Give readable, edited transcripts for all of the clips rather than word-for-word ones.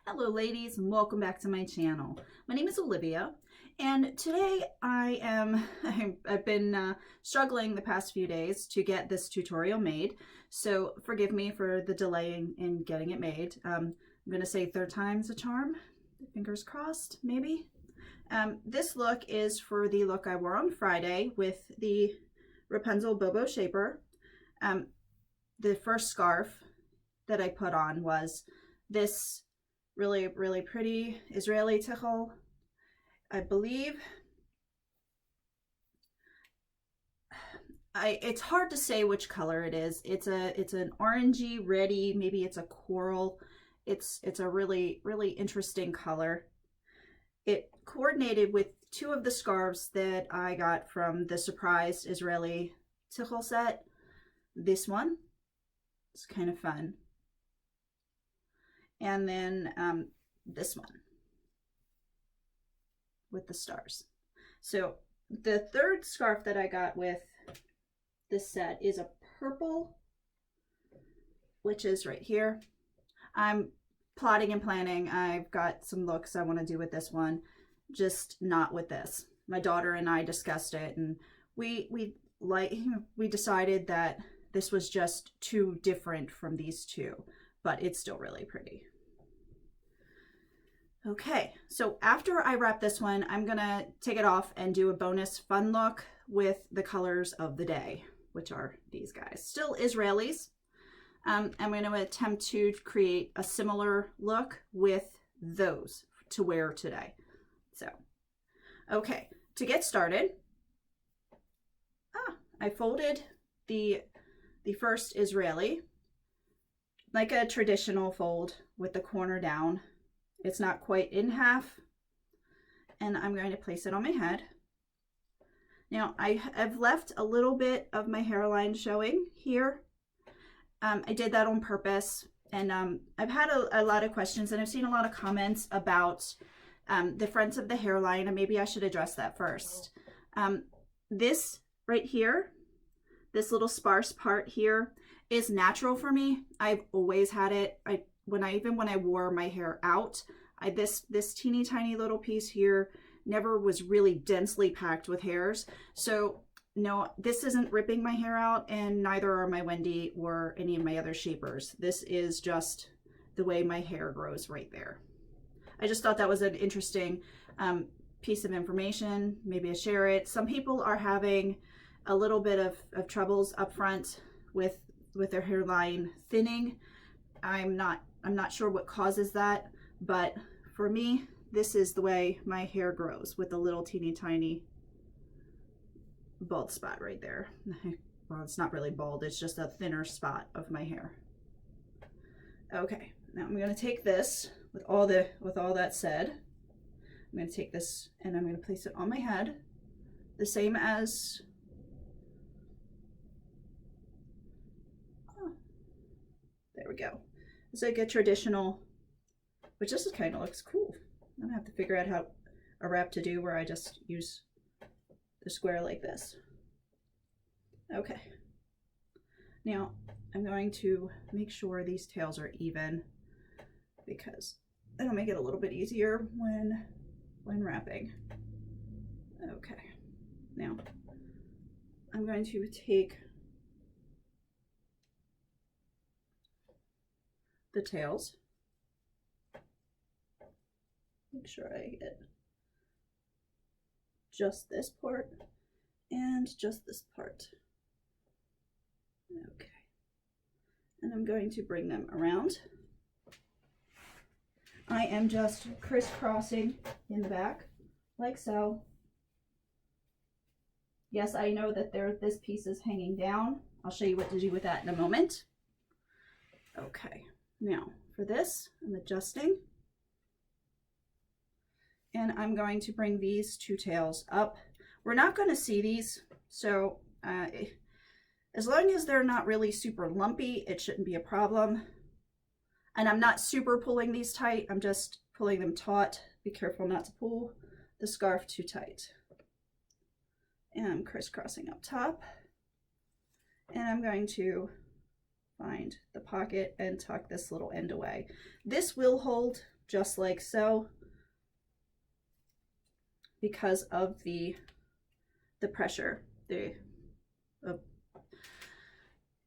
Hello ladies, and welcome back to my channel. My name is Olivia, and today I've been struggling the past few days to get this tutorial made, so forgive me for the delay in getting it made. I'm gonna say third time's a charm, fingers crossed, maybe. This look is for the look I wore on Friday with the Wrapunzel Bobo shaper. The first scarf that I put on was this really pretty Israeli Tichel, I believe. It's hard to say which color it is. It's an orangey reddy, maybe it's a coral. It's a really interesting color. It coordinated with two of the scarves that I got from the surprise Israeli Tichel set. This one, it's kind of fun. And then this one with the stars. So the third scarf that I got with this set is a purple, which is right here. I'm plotting and planning. I've got some looks I want to do with this one, just not with this. My daughter and I discussed it, and we decided that this was just too different from these two, but it's still really pretty. Okay, so after I wrap this one, I'm gonna take it off and do a bonus fun look with the colors of the day, which are these guys. Still Israelis. I'm gonna attempt to create a similar look with those to wear today. So, okay, to get started, I folded the first Israeli, like a traditional fold with the corner down. It's not quite in half, and I'm going to place it on my head. Now, I've left a little bit of my hairline showing here. I did that on purpose, and I've had a lot of questions, and I've seen a lot of comments about the fronts of the hairline, and maybe I should address that first. This right here, this little sparse part here, is natural for me. I've always had it. Even when I wore my hair out, this teeny tiny little piece here never was really densely packed with hairs. So no, this isn't ripping my hair out, and neither are my Wendy or any of my other shapers. This is just the way my hair grows right there. I just thought that was an interesting piece of information. Maybe I share it. Some people are having a little bit of troubles up front with their hairline thinning. I'm not sure what causes that, but for me, this is the way my hair grows, with a little teeny tiny bald spot right there. Well, it's not really bald, it's just a thinner spot of my hair. Okay, now I'm gonna take this, with all that said, I'm gonna take this and I'm gonna place it on my head, the same as there we go. It's like a traditional, which this kind of looks cool. I'm gonna have to figure out how a wrap to do where I just use the square like this. Okay. Now I'm going to make sure these tails are even, because it'll make it a little bit easier when wrapping. Okay. Now I'm going to take the tails. Make sure I get just this part and just this part. Okay. And I'm going to bring them around. I am just crisscrossing in the back, like so. Yes, I know that this piece is hanging down. I'll show you what to do with that in a moment. Okay. Now, for this, I'm adjusting, and I'm going to bring these two tails up. We're not going to see these, so as long as they're not really super lumpy, it shouldn't be a problem. And I'm not super pulling these tight, I'm just pulling them taut. Be careful not to pull the scarf too tight. And I'm crisscrossing up top, and I'm going to find the pocket and tuck this little end away. This will hold just like so, because of the pressure.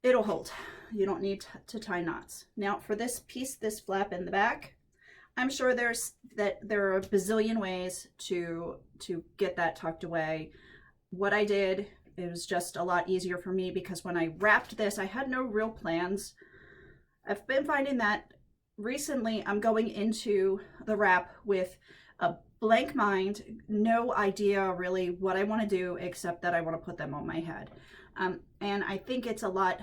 It'll hold. You don't need to tie knots. Now for this piece, this flap in the back, I'm sure there are a bazillion ways to get that tucked away. What I did, it was just a lot easier for me because when I wrapped this, I had no real plans. I've been finding that recently I'm going into the wrap with a blank mind, no idea really what I want to do except that I want to put them on my head. And I think it's a lot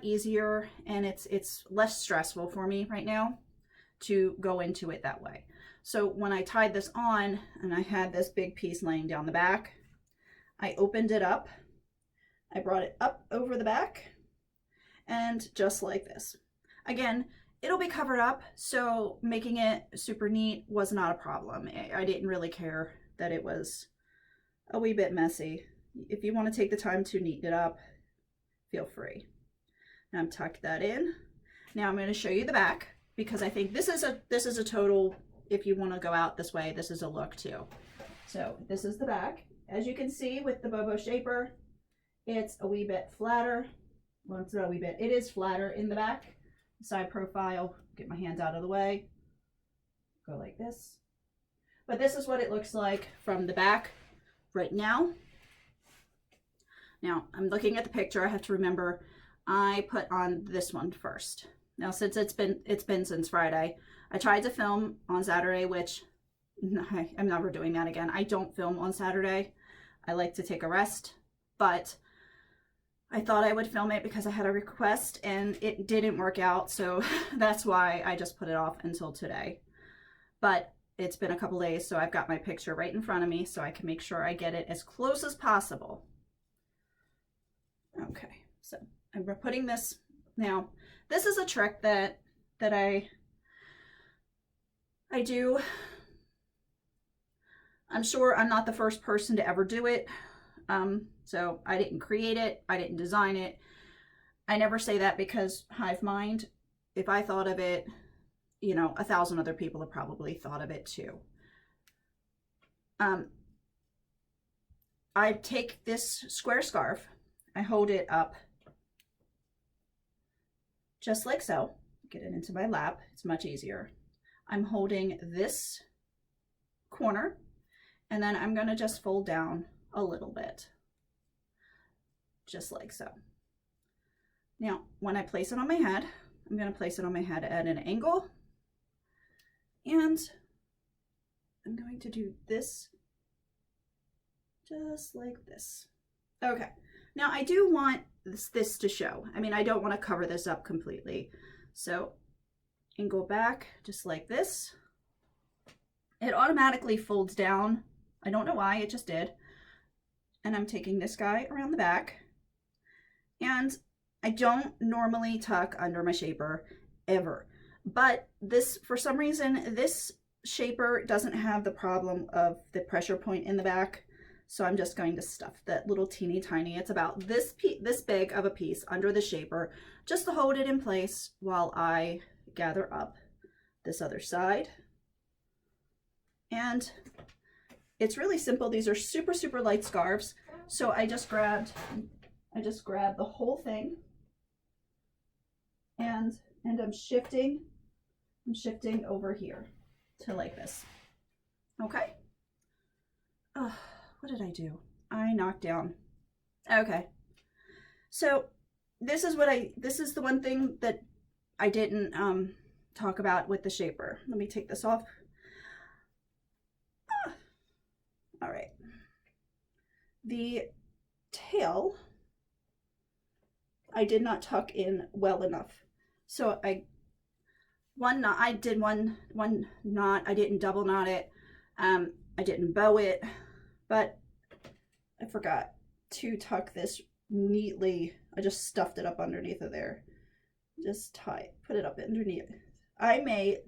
easier, and it's less stressful for me right now to go into it that way. So when I tied this on and I had this big piece laying down the back, I opened it up, I brought it up over the back, and just like this. Again, it'll be covered up, so making it super neat was not a problem. I didn't really care that it was a wee bit messy. If you want to take the time to neaten it up, feel free. Now I'm tucked that in. Now I'm going to show you the back, because I think this is a total, if you want to go out this way, this is a look too. So this is the back. As you can see with the Bobo shaper, it's a wee bit flatter. Well, it's not a wee bit, it is flatter in the back. Side profile, get my hands out of the way, go like this. But this is what it looks like from the back right now. Now I'm looking at the picture. I have to remember I put on this one first. Now since it's been since Friday, I tried to film on Saturday, which I'm never doing that again. I don't film on Saturday. I like to take a rest, but I thought I would film it because I had a request and it didn't work out, so that's why I just put it off until today. But it's been a couple days, so I've got my picture right in front of me so I can make sure I get it as close as possible. Okay, so I'm putting this, now this is a trick that I do. I'm sure I'm not the first person to ever do it. So I didn't create it, I didn't design it. I never say that because hive mind, if I thought of it, you know, 1,000 other people have probably thought of it too. I take this square scarf, I hold it up just like so, get it into my lap, it's much easier. I'm holding this corner, and then I'm gonna just fold down a little bit, just like so. Now, when I place it on my head, I'm going to place it on my head at an angle, and I'm going to do this just like this. Okay, now I do want this to show. I mean, I don't want to cover this up completely. So angle back just like this. It automatically folds down. I don't know why, it just did. And I'm taking this guy around the back, and I don't normally tuck under my shaper ever, but this, for some reason, this shaper doesn't have the problem of the pressure point in the back, so I'm just going to stuff that little teeny tiny, it's about this big of a piece under the shaper, just to hold it in place while I gather up this other side. And it's really simple. These are super, super light scarves. So I just grabbed the whole thing, and I'm shifting over here to like this. Okay. What did I do? I knocked down. Okay. So this is the one thing that I didn't talk about with the shaper. Let me take this off. All right. The tail, I did not tuck in well enough. So I did one knot. I didn't double knot it. I didn't bow it, but I forgot to tuck this neatly. I just stuffed it up underneath of there. Just put it up underneath. I may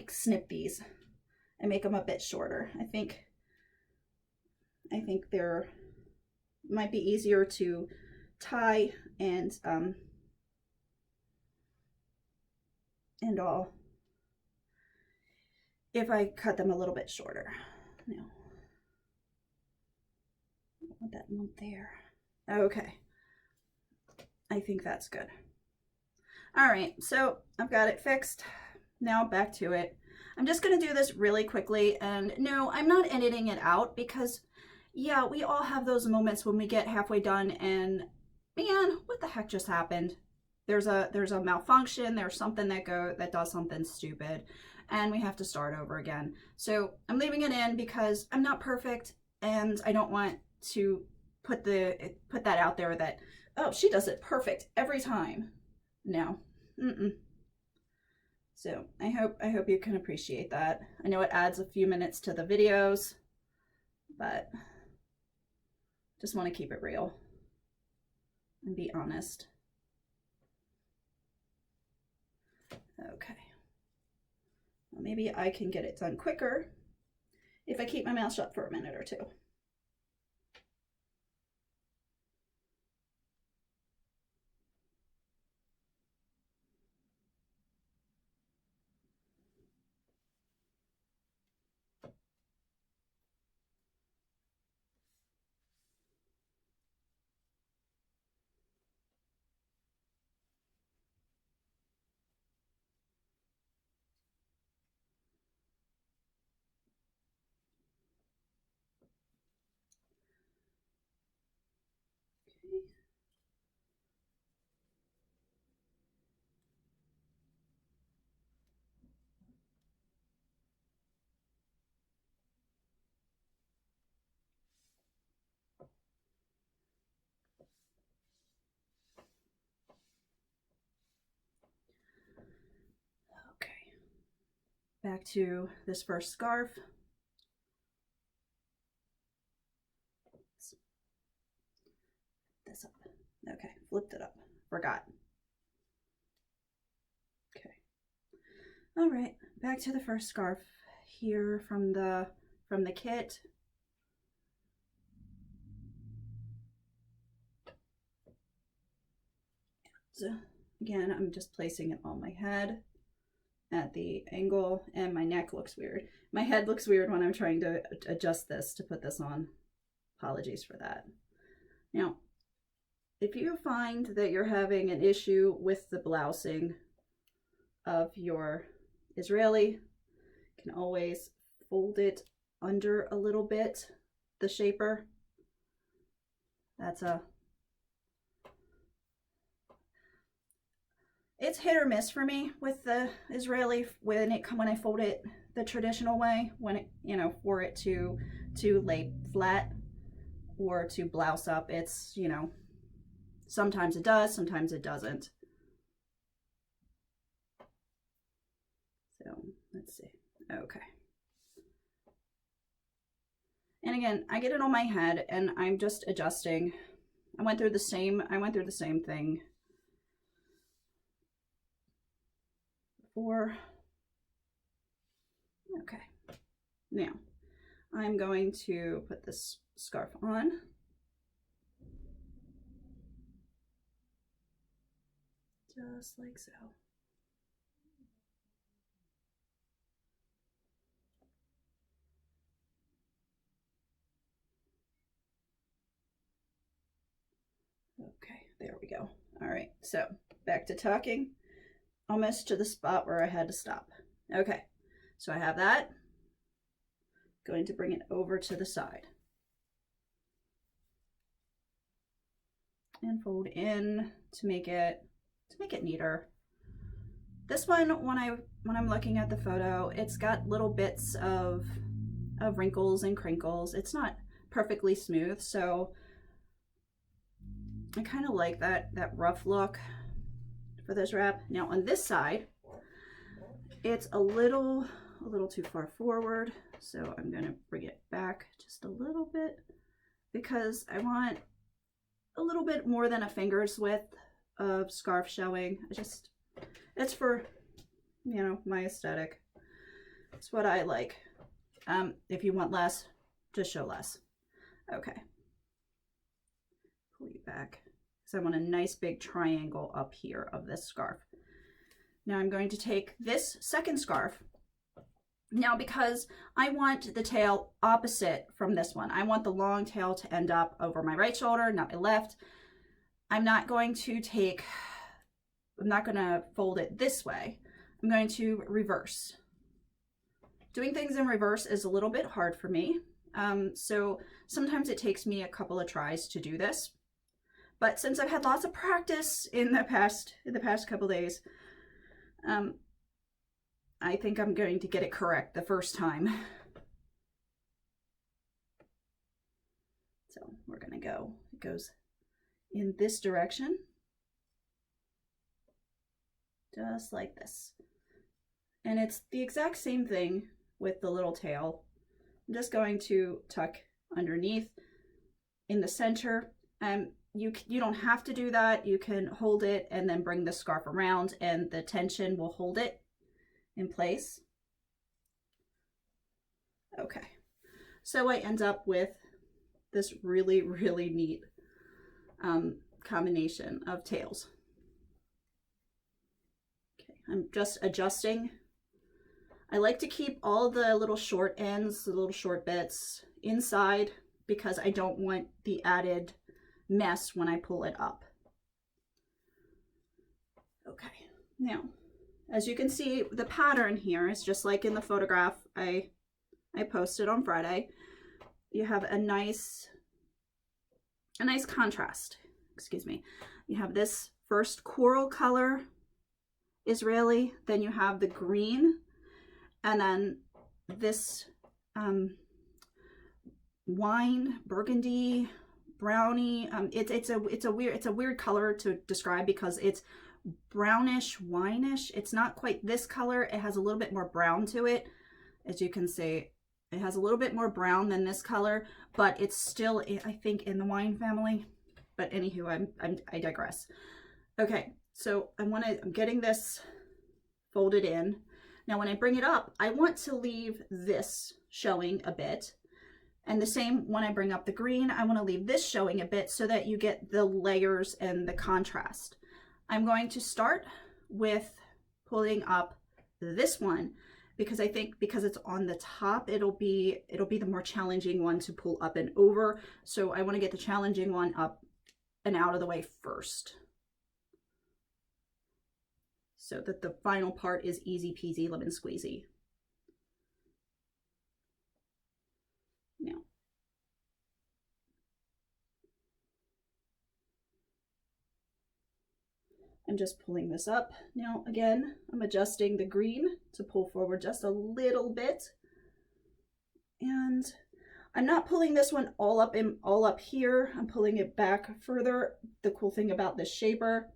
snip these and make them a bit shorter. I think they're might be easier to tie and all. if I cut them a little bit shorter. No. I don't want that lump there. Okay. I think that's good. All right, so I've got it fixed. Now back to it. I'm just gonna do this really quickly, and no, I'm not editing it out because yeah, we all have those moments when we get halfway done and man, what the heck just happened? There's a malfunction, there's something that does something stupid, and we have to start over again. So I'm leaving it in because I'm not perfect and I don't want to put that out there that, oh, she does it perfect every time. No. So I hope you can appreciate that. I know it adds a few minutes to the videos, but just want to keep it real and be honest. Okay. Well, maybe I can get it done quicker if I keep my mouth shut for a minute or two. Okay, back to this first scarf. This up. Okay, flipped it up. Forgot. Okay. All right, back to the first scarf here from the kit. So again, I'm just placing it on my head at the angle, and my neck looks weird. My head looks weird when I'm trying to adjust this to put this on. Apologies for that. Now, if you find that you're having an issue with the blousing of your Israeli, you can always fold it under a little bit, the shaper. It's hit or miss for me with the Israeli when I fold it the traditional way, when it, you know, for it to lay flat or to blouse up. It's, you know, sometimes it does, sometimes it doesn't. So let's see. Okay. And again, I get it on my head and I'm just adjusting. I went through the same thing before. Okay. Now, I'm going to put this scarf on. Just like so. Okay, there we go. All right, so back to talking. Almost to the spot where I had to stop. Okay, so I have that. Going to bring it over to the side. And fold in to make it neater. This one, when I'm looking at the photo, it's got little bits of wrinkles and crinkles. It's not perfectly smooth, so I kind of like that rough look for this wrap. Now on this side, it's a little too far forward, so I'm gonna bring it back just a little bit because I want a little bit more than a finger's width of scarf showing. It's for, you know, my aesthetic. It's what I like. If you want less, just show less. Okay. Pull you back. So I want a nice big triangle up here of this scarf. Now I'm going to take this second scarf Now, because I want the tail opposite from this one, I want the long tail to end up over my right shoulder, not my left. I'm not going to fold it this way. I'm going to reverse. Doing things in reverse is a little bit hard for me. So sometimes it takes me a couple of tries to do this. But since I've had lots of practice in the past couple days, I think I'm going to get it correct the first time. So we're gonna go, it goes in this direction, just like this. And it's the exact same thing with the little tail. I'm just going to tuck underneath in the center. You don't have to do that. You can hold it and then bring the scarf around and the tension will hold it in place. Okay, so I end up with this really, really neat combination of tails. Okay, I'm just adjusting. I like to keep all the little short ends, the little short bits inside because I don't want the added mess when I pull it up. Okay, now, as you can see, the pattern here is just like in the photograph I posted on Friday. You have a nice contrast, excuse me. You have this first coral color Israeli, then you have the green, and then this wine, burgundy, brownie. It's a weird color to describe because it's brownish, wineish. It's not quite this color. It has a little bit more brown to it. As you can see, it has a little bit more brown than this color, but it's still, I think, in the wine family. But anywho, I digress. Okay, so I'm getting this folded in. Now, when I bring it up, I want to leave this showing a bit. And the same when I bring up the green, I want to leave this showing a bit so that you get the layers and the contrast. I'm going to start with pulling up this one because I think because it's on the top, it'll be the more challenging one to pull up and over. So I want to get the challenging one up and out of the way first, so that the final part is easy peasy lemon squeezy. Now, I'm just pulling this up. Now, again, I'm adjusting the green to pull forward just a little bit. And I'm not pulling this one all up here. I'm pulling it back further. The cool thing about this shaper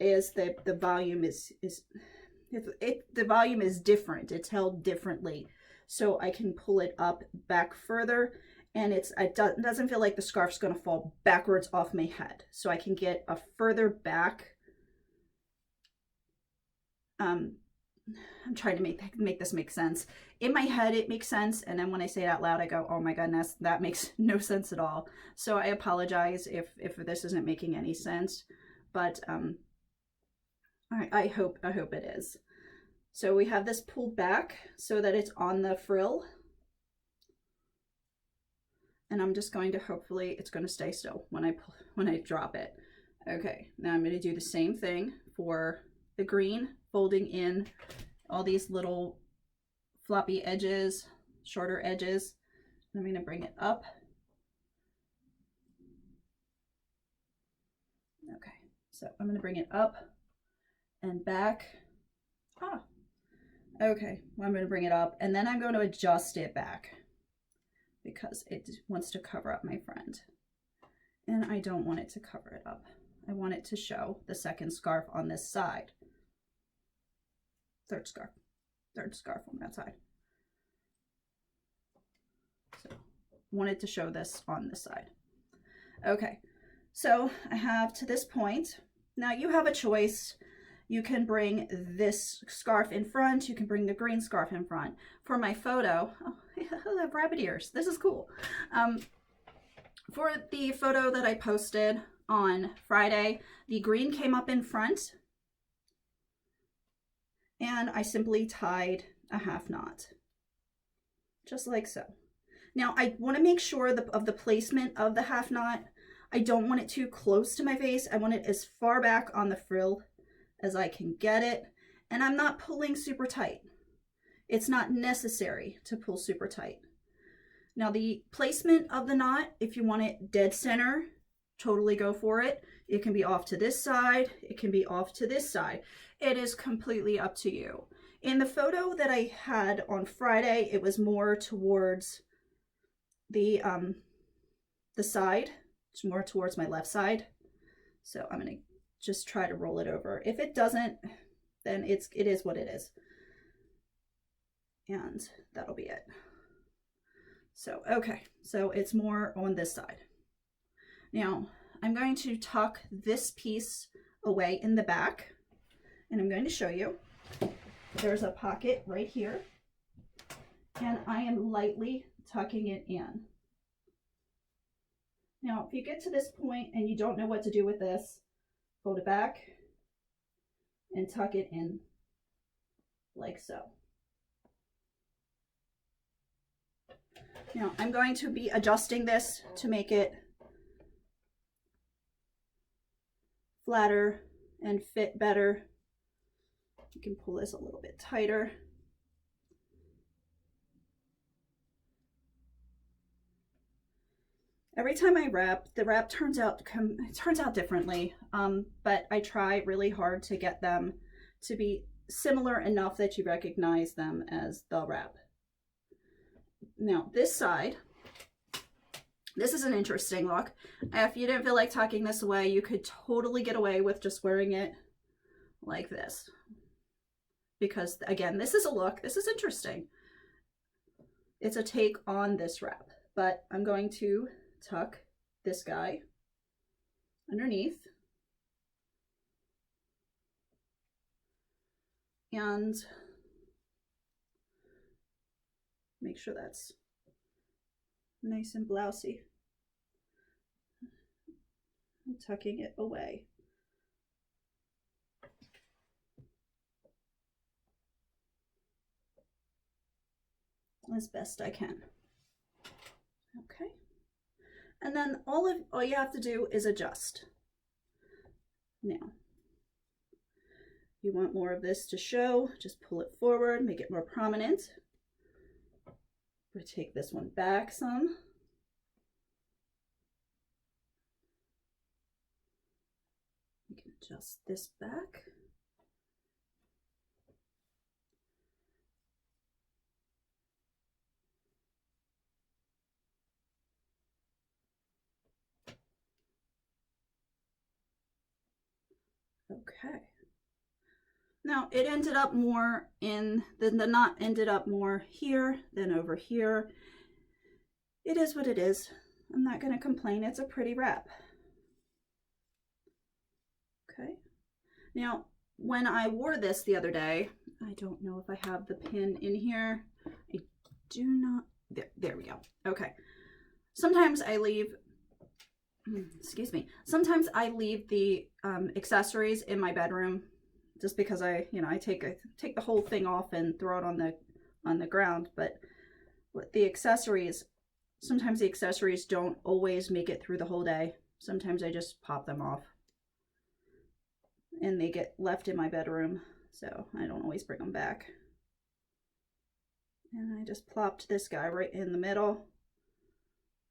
is that the volume the volume is different. It's held differently. So I can pull it up back further, and it doesn't feel like the scarf's going to fall backwards off my head. So I can get a further back. I'm trying to make this make sense. In my head, it makes sense. And then when I say it out loud, I go, oh my goodness, that makes no sense at all. So I apologize if this isn't making any sense, but I hope it is. So we have this pulled back so that it's on the frill. And I'm just going to, hopefully it's going to stay still when I drop it. Okay, now I'm going to do the same thing for the green, folding in all these little floppy edges, shorter edges. I'm going to bring it up. Okay, so I'm going to bring it up and back. Okay, well, I'm going to bring it up and then I'm going to adjust it back because it wants to cover up my friend. And I don't want it to cover it up. I want it to show the second scarf on this side. Third scarf on that side. So I want it to show this on this side. Okay, so I have to this point. Now you have a choice. You can bring this scarf in front. You can bring the green scarf in front. For my photo, oh, I have rabbit ears. This is cool. For the photo that I posted on Friday, the green came up in front. And I simply tied a half knot, just like so. Now I want to make sure of the placement of the half knot. I don't want it too close to my face. I want it as far back on the frill as I can get it. And I'm not pulling super tight. It's not necessary to pull super tight. Now the placement of the knot, if you want it dead center, totally go for it. It can be off to this side. It can be off to this side. It is completely up to you. In the photo that I had on Friday, it was more towards the side. It's more towards my left side. So I'm going to just try to roll it over. If it doesn't, then it is what it is. And that'll be it. So, okay. So it's more on this side. Now, I'm going to tuck this piece away in the back. And I'm going to show you. There's a pocket right here. And I am lightly tucking it in. Now, if you get to this point and you don't know what to do with this, fold it back and tuck it in like so. Now, I'm going to be adjusting this to make it flatter and fit better. You can pull this a little bit tighter. Every time I wrap, the wrap turns out differently, but I try really hard to get them to be similar enough that you recognize them as the wrap. Now this side, this is an interesting look. If you didn't feel like tucking this away, you could totally get away with just wearing it like this. Because again, this is a look, this is interesting. It's a take on this wrap, but I'm going to tuck this guy underneath and make sure that's nice and blousy. I'm tucking it away. As best I can. Okay. And then all you have to do is adjust. Now, you want more of this to show, just pull it forward, make it more prominent. We'll take this one back some. You can adjust this back. Okay. Now it ended up more in, the knot ended up more here than over here. It is what it is. I'm not going to complain. It's a pretty wrap. Okay. Now, when I wore this the other day, I don't know if I have the pin in here. I do not. There we go. Okay. Sometimes I leave, excuse me. Sometimes I leave the accessories in my bedroom just because I take the whole thing off and throw it on the ground. But with the accessories, sometimes the accessories don't always make it through the whole day. Sometimes I just pop them off and they get left in my bedroom, so I don't always bring them back. And I just plopped this guy right in the middle,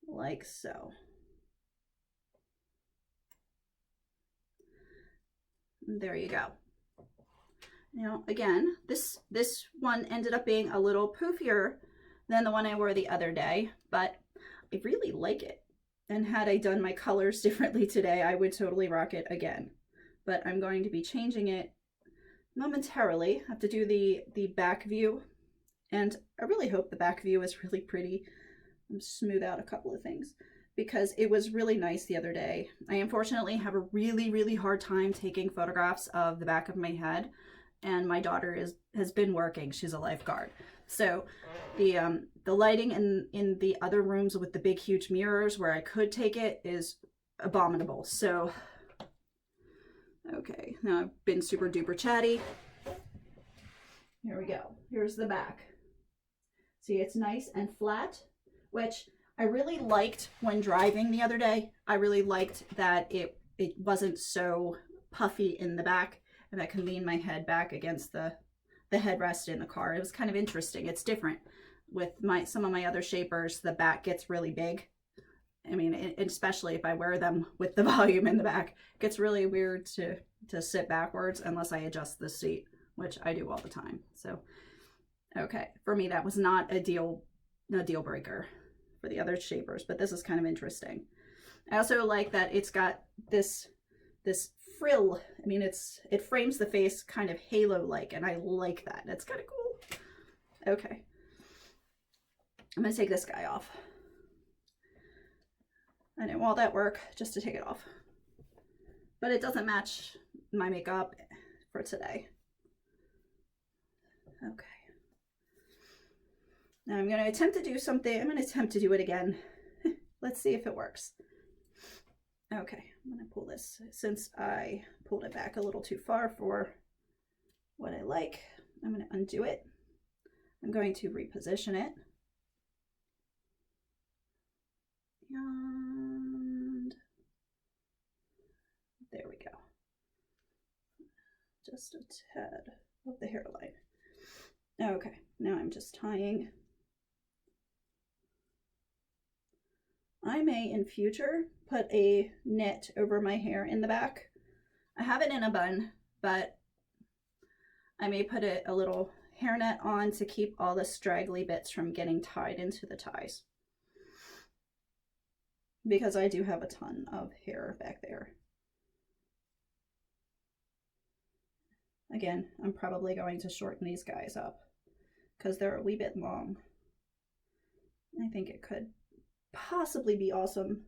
like so. And there you go. Now again, this one ended up being a little poofier than the one I wore the other day, but I really like it. And had I done my colors differently today, I would totally rock it again. But I'm going to be changing it momentarily. I have to do the back view, and I really hope the back view is really pretty. I'll smooth out a couple of things because it was really nice the other day. I unfortunately have a really hard time taking photographs of the back of my head, and my daughter has been working. She's a lifeguard, so the lighting in the other rooms with the big huge mirrors where I could take it is abominable. So okay, now I've been super duper chatty. Here we go. Here's the back. See, it's nice and flat, which I really liked when driving the other day. I really liked that it wasn't so puffy in the back, and I can lean my head back against the headrest in the car. It was kind of interesting. It's different. With some of my other shapers, the back gets really big. I mean, especially if I wear them with the volume in the back, it gets really weird to sit backwards unless I adjust the seat, which I do all the time. So, okay, for me that was not a deal breaker for the other shapers, but this is kind of interesting. I also like that it's got this frill. I mean, it frames the face kind of halo-like, and I like that. It's kind of cool. Okay. I'm going to take this guy off. I didn't want that work just to take it off. But it doesn't match my makeup for today. Okay. Now I'm going to attempt to do something. I'm going to attempt to do it again. Let's see if it works. Okay, I'm going to pull this. Since I pulled it back a little too far for what I like, I'm going to undo it. I'm going to reposition it. And there we go. Just a tad of the hairline. Okay, now I'm just tying. I may in future put a net over my hair in the back. I have it in a bun, but I may put a little hairnet on to keep all the straggly bits from getting tied into the ties. Because I do have a ton of hair back there. Again, I'm probably going to shorten these guys up because they're a wee bit long. I think it could possibly be awesome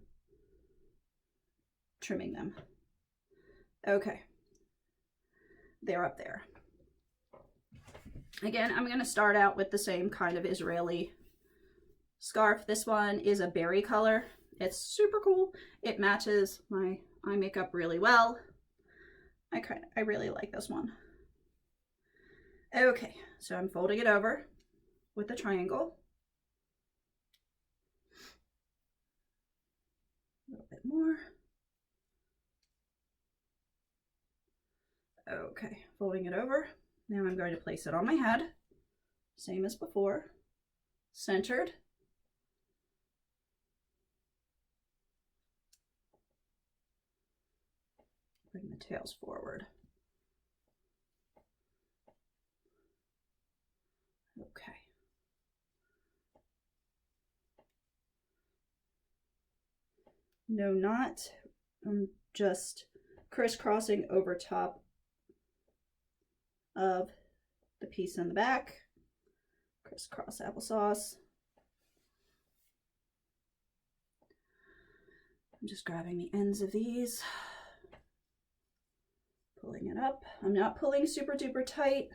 trimming them. Okay, they're up there. Again, I'm going to start out with the same kind of Israeli scarf. This one is a berry color. It's super cool. It matches my eye makeup really well. I really like this one. Okay, so I'm folding it over with the triangle. A little bit more. Okay, folding it over. Now I'm going to place it on my head, same as before, centered. Bring the tails forward. Okay. No knot. I'm just crisscrossing over top of the piece in the back. Crisscross applesauce. I'm just grabbing the ends of these, pulling it up. I'm not pulling super duper tight.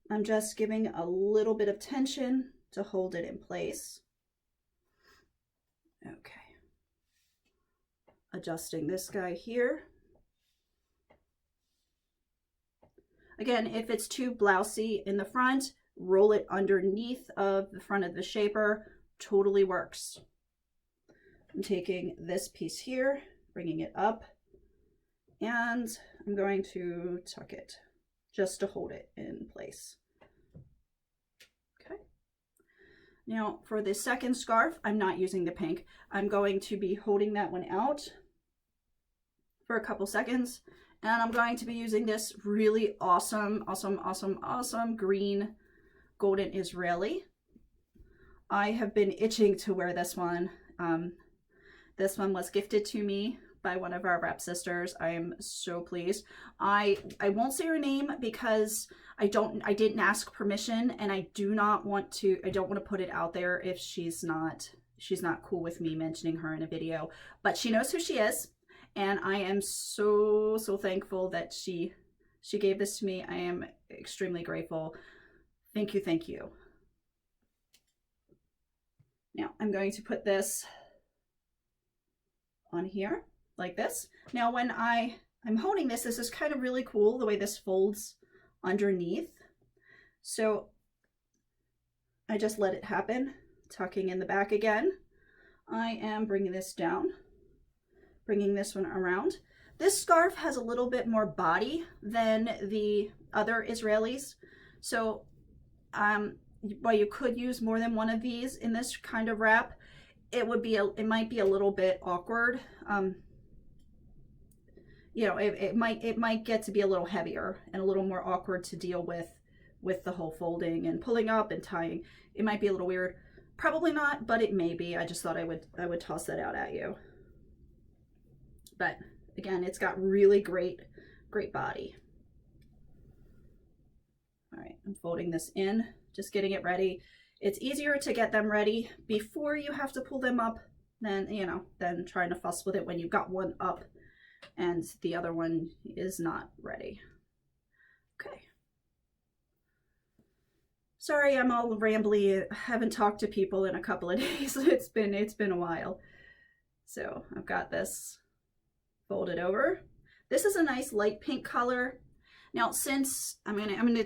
I'm just giving a little bit of tension to hold it in place. Okay. Adjusting this guy here. Again, if it's too blousy in the front, roll it underneath of the front of the shaper. Totally works. I'm taking this piece here, bringing it up, and I'm going to tuck it just to hold it in place. Okay. Now for the second scarf, I'm not using the pink. I'm going to be holding that one out for a couple seconds, and I'm going to be using this really awesome green golden Israeli. I have been itching to wear this one. This one was gifted to me by one of our rep sisters. I am so pleased. I won't say her name because I didn't ask permission, and I don't want to put it out there if she's not cool with me mentioning her in a video. But she knows who she is, and I am so thankful that she gave this to me. I am extremely grateful. Thank you, thank you. Now I'm going to put this on here like this. Now when I'm holding this, this is kind of really cool the way this folds underneath. So I just let it happen, tucking in the back again. I am bringing this down, bringing this one around. This scarf has a little bit more body than the other Israelis. So while you could use more than one of these in this kind of wrap, it might be a little bit awkward. You know, it might get to be a little heavier and a little more awkward to deal with the whole folding and pulling up and tying. It might be a little weird. Probably not, but it may be. I just thought I would toss that out at you. But again, it's got really great body. All right, I'm folding this in, just getting it ready. It's easier to get them ready before you have to pull them up than, you know, than trying to fuss with it when you've got one up and the other one is not ready. Okay. Sorry, I'm all rambly. I haven't talked to people in a couple of days. It's been a while. So I've got this folded over. This is a nice light pink color. Now, since I'm gonna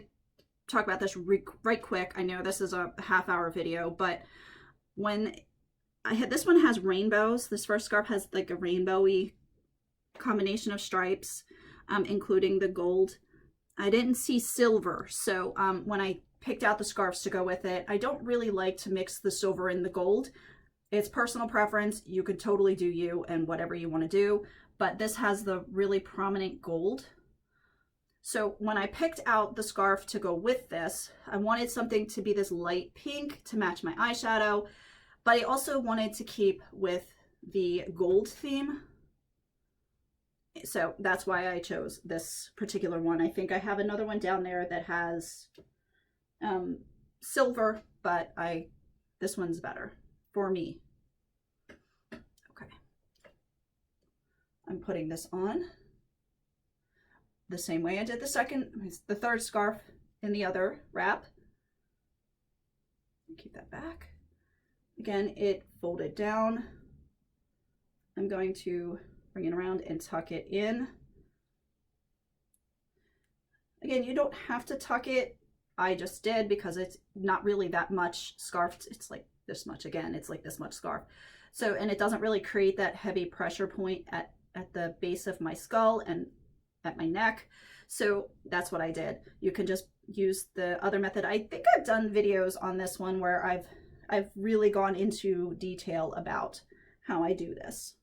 talk about this right quick. I know this is a half-hour video, but when this one has rainbows. This first scarf has like a rainbowy combination of stripes, including the gold. I didn't see silver, so when I picked out the scarves to go with it, I don't really like to mix the silver and the gold. It's personal preference. You could totally do you and whatever you want to do, but this has the really prominent gold. So when I picked out the scarf to go with this, I wanted something to be this light pink to match my eyeshadow, but I also wanted to keep with the gold theme. So that's why I chose this particular one. I think I have another one down there that has silver, but this one's better for me. Okay. I'm putting this on the same way I did the third scarf in the other wrap. Keep that back. Again, it folded down. I'm going to bring it around and tuck it in. Again, you don't have to tuck it. I just did because it's not really that much scarf. It's like this much. Again, it's like this much scarf. So, and it doesn't really create that heavy pressure point at the base of my skull and at my neck. So that's what I did. You can just use the other method. I think I've done videos on this one where I've really gone into detail about how I do this.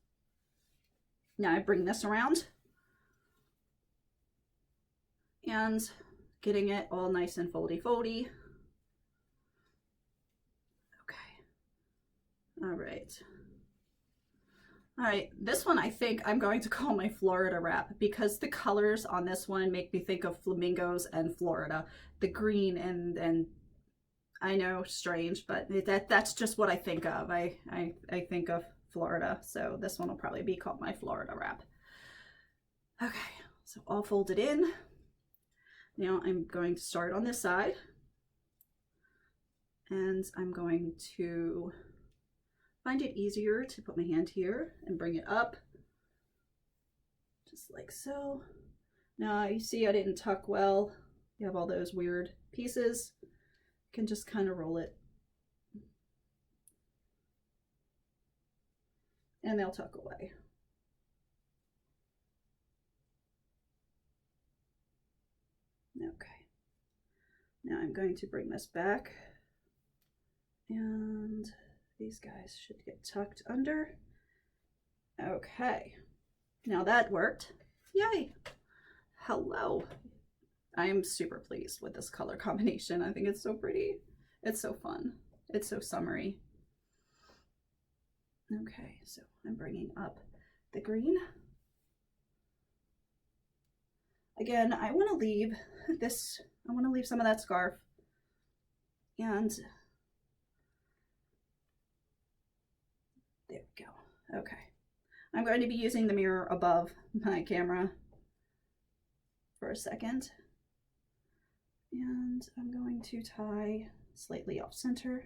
Now I bring this around and getting it all nice and foldy. Okay. All right, this one I think I'm going to call my Florida wrap because the colors on this one make me think of flamingos and Florida. The green and I know, strange, but that's just what I think of. I think of Florida, so this one will probably be called my Florida wrap. Okay, so all folded in. Now I'm going to start on this side, and I'm going to find it easier to put my hand here and bring it up, just like so. Now you see I didn't tuck well. You have all those weird pieces. You can just kind of roll it, and they'll tuck away. Okay, now I'm going to bring this back, and these guys should get tucked under. Okay, now that worked. Yay! Hello. I am super pleased with this color combination. I think it's so pretty. It's so fun. It's so summery. Okay, so I'm bringing up the green. Again, I want to leave this, I want to leave some of that scarf, and there we go. Okay, I'm going to be using the mirror above my camera for a second, and I'm going to tie slightly off center,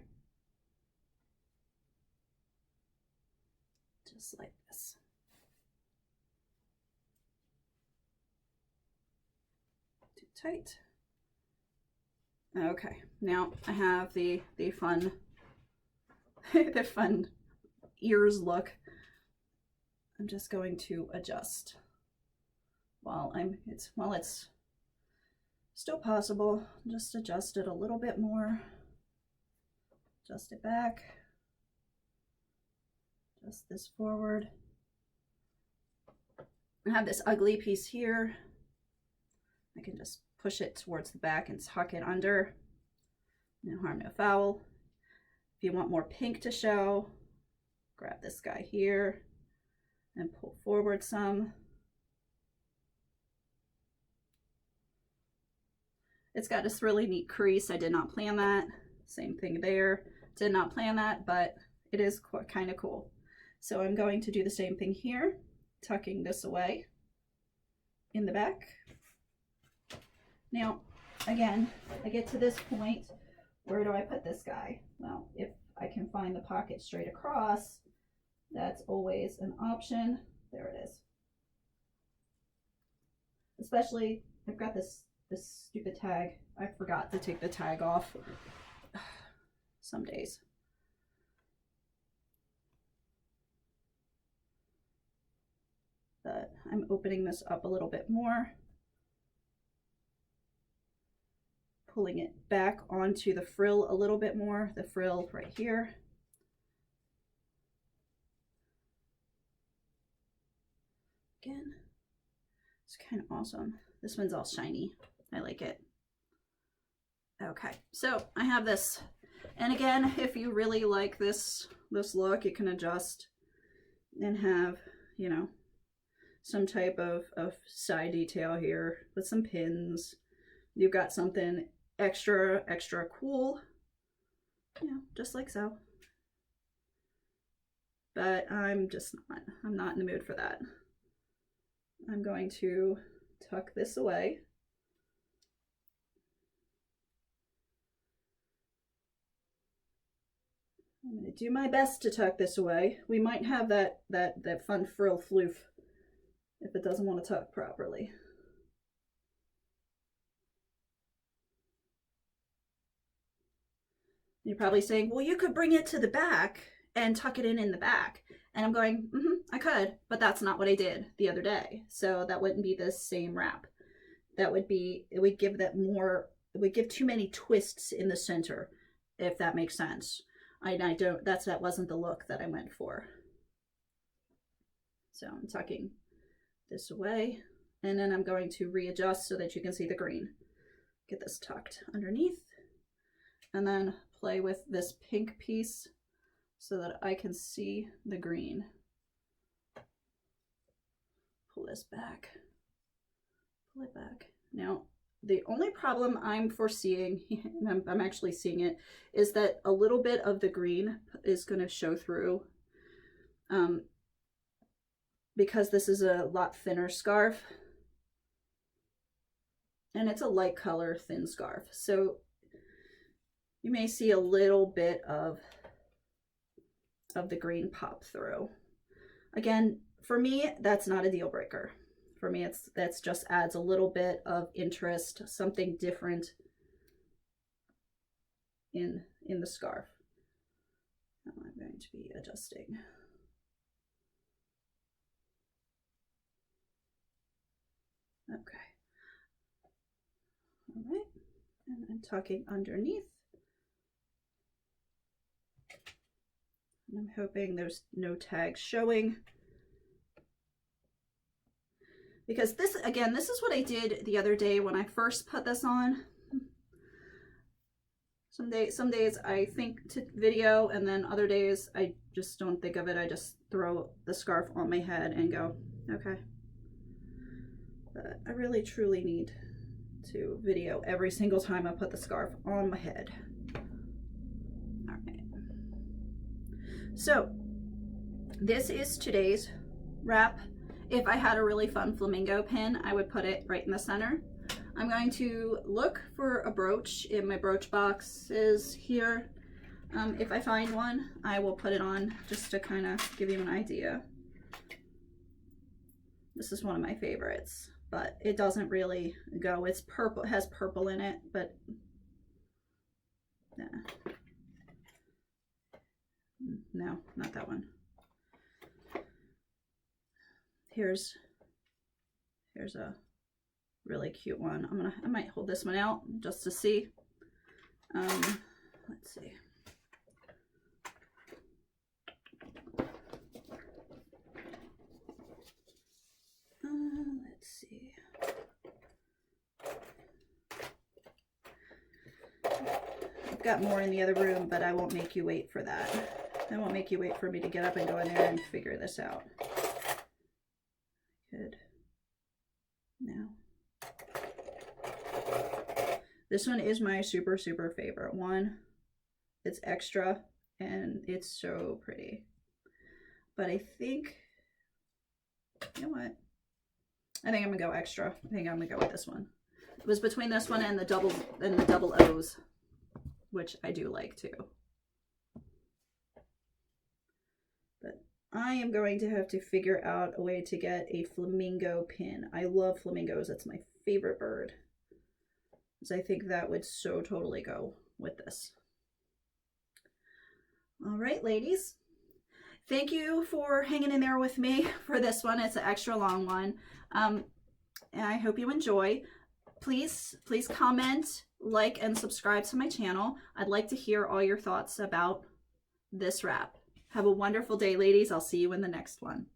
just like this. Too tight. Okay, now I have the fun the fun ears look. I'm just going to adjust while it's still possible. Just adjust it a little bit more. Adjust it back. Adjust this forward. I have this ugly piece here. I can just push it towards the back and tuck it under. No harm, no foul. If you want more pink to show, grab this guy here and pull forward some. It's got this really neat crease. I did not plan that. Same thing there. Did not plan that, but it is kind of cool. So I'm going to do the same thing here, tucking this away in the back. Now, again, I get to this point, where do I put this guy? Well, if I can find the pocket straight across, that's always an option. There it is. Especially, I've got this stupid tag. I forgot to take the tag off some days. But I'm opening this up a little bit more. Pulling it back onto the frill a little bit more, the frill right here. Again, it's kind of awesome. This one's all shiny. I like it. Okay, so I have this. And again, if you really like this look, you can adjust and have, you know, some type of side detail here with some pins. You've got something extra cool, you know, just like so. But I'm not in the mood for that. I'm going to tuck this away. I'm going to do my best to tuck this away. We might have that fun frill floof if it doesn't want to tuck properly. You're probably saying, well, you could bring it to the back and tuck it in the back. And I'm going, I could, but that's not what I did the other day. So that wouldn't be the same wrap. That would be, it would give too many twists in the center, if that makes sense. That wasn't the look that I went for. So I'm tucking this away, and then I'm going to readjust so that you can see the green. Get this tucked underneath, and then play with this pink piece so that I can see the green. Pull this back, pull it back. Now, the only problem I'm foreseeing, and I'm actually seeing it, is that a little bit of the green is going to show through because this is a lot thinner scarf. And it's a light color thin scarf. So you may see a little bit of the green pop through. Again, for me, that's not a deal breaker. For me, that's just adds a little bit of interest, something different in the scarf. Now I'm going to be adjusting. Okay. All right, and I'm tucking underneath. And I'm hoping there's no tags showing. Because this, again, this is what I did the other day when I first put this on. Some days I think to video, and then other days I just don't think of it. I just throw the scarf on my head and go, okay. But I really truly need to video every single time I put the scarf on my head. All right. So this is today's wrap. If I had a really fun flamingo pin, I would put it right in the center. I'm going to look for a brooch in my brooch boxes here. If I find one, I will put it on just to kind of give you an idea. This is one of my favorites, but it doesn't really go. It's purple, it has purple in it, but No, not that one. Here's a really cute one. I might hold this one out just to see. Let's see. Let's see. I've got more in the other room, but I won't make you wait for that. I won't make you wait for me to get up and go in there and figure this out. Good. Now. This one is my super, super favorite one. It's extra and it's so pretty. But I think, you know what? I think I'm gonna go extra. I think I'm gonna go with this one. It was between this one and the double O's, which I do like too. But I am going to have to figure out a way to get a flamingo pin. I love flamingos. It's my favorite bird. So I think that would so totally go with this. All right, ladies. Thank you for hanging in there with me for this one. It's an extra long one. And I hope you enjoy. Please comment, like, and subscribe to my channel. I'd like to hear all your thoughts about this wrap. Have a wonderful day, ladies. I'll see you in the next one.